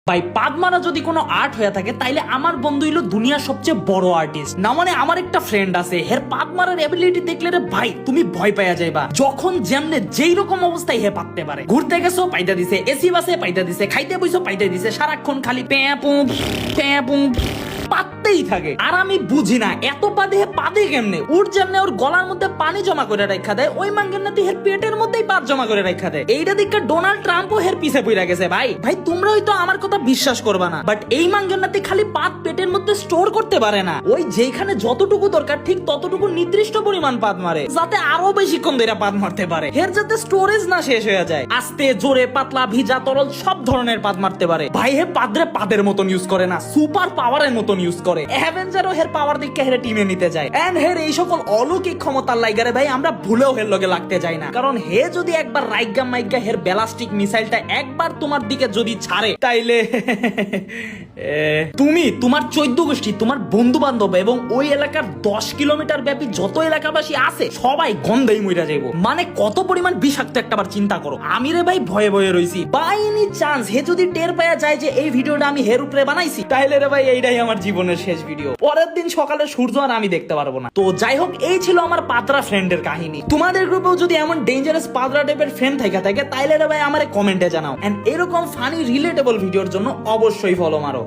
ভাই পাদমারা যদি কোনো আর্ট হয়ে থাকে তাইলে আমার বন্ধু হইলো দুনিয়ার সবচেয়ে বড় আর্টিস্ট। না মানে আমার একটা ফ্রেন্ড আছে, হের পাদমারার এবিলিটি দেখলে রে ভাই তুমি ভয় পাইয়া যাইবা। যখন যেমনে যেই রকম অবস্থায় হে পাততে পারে। ঘুরতে গেছো পাইতে দিছে, এসি বাসে পাইতে দিছে, খাইতে বইছো পাইতে দিছে, সারাক্ষণ খালি প্যাঁ পাততেই থাকে। আর আমি বুঝি না এত পাদে কেমনে ওর যেমনে ওর গলার মধ্যে পানি জমা করে রাখা দেয়, ওই মাঙ্গের নাতি হের পেটের মধ্যেই পাত জমা করে রাখা দেয়। এইটা দেখে ডোনাল্ড ট্রাম্পও হের পিছে পড়ে গেছে। ভাই তোমরা হয়তো আমার কথা বিশ্বাস করবা না, বাট এই মাঙ্গের নাতি খালি পাত পেটের মধ্যে স্টোর করতে পারে না, ওই যেখানে যতটুকু দরকার ঠিক ততটুকু নির্দিষ্ট পরিমাণ পাত মারে, যাতে আরো বেশিক্ষণ ধরে পাত মারতে পারে। হের যাতে স্টোরেজ না শেষ হয়ে যায়। আস্তে জোরে পাতলা ভিজা তরল সব ধরনের পাত মারতে পারে। ভাই হে পাদরে পাদের মতন ইউজ করে না, সুপার পাওয়ারের মতন ইউজ করে। অ্যাভেঞ্জারও হের পাওয়ার দিকে হেরে টিমে নিতে যায়। এন্ড হের এই সকল অলৌকিক ক্ষমতার লাইগারে ভাই আমরা ভুলেও হের লগে লাগতে যাই না, কারণ হে যদি একবার রাইগা মাইগা হের ব্যালাস্টিক মিসাইলটা একবার তোমার দিকে যদি ছাড়ে তাইলে তুমি তোমার 14 গোষ্ঠী, তোমার বন্ধু বান্ধব এবং ওই এলাকার 10 কিলোমিটার ব্যাপী যত এলাকাবাসী আছে সবাই গন্ধেই মইরা যাইবো। মানে কত পরিমাণ বিষাক্ত একটাবার চিন্তা করো। আমি রে ভাই ভয়ে ভয়ে রইছি। বাই এনি চান্স হে যদি টের পাওয়া যায় যে এই ভিডিওটা আমি হের উপরে বানাইছি, তাহলে রে ভাই এইটাই আমার জীবনের শেষ ভিডিও। পরের দিন সকালে সূর্য আর আমি দেখতে পারবো না। তো যাই হোক, এই ছিল আমার পাতরা ফ্রেন্ডের কাহিনী। তোমাদের গ্রুপেও যদি এমন ডেঞ্জারাস পাতরা টাইপের ফ্রেন্ড থাকে তাইলে রে ভাই আমারে কমেন্টে জানাও। এন্ড এরকম ফানি রিলেটেবল ভিডিওর জন্য অবশ্যই ফলো মারো।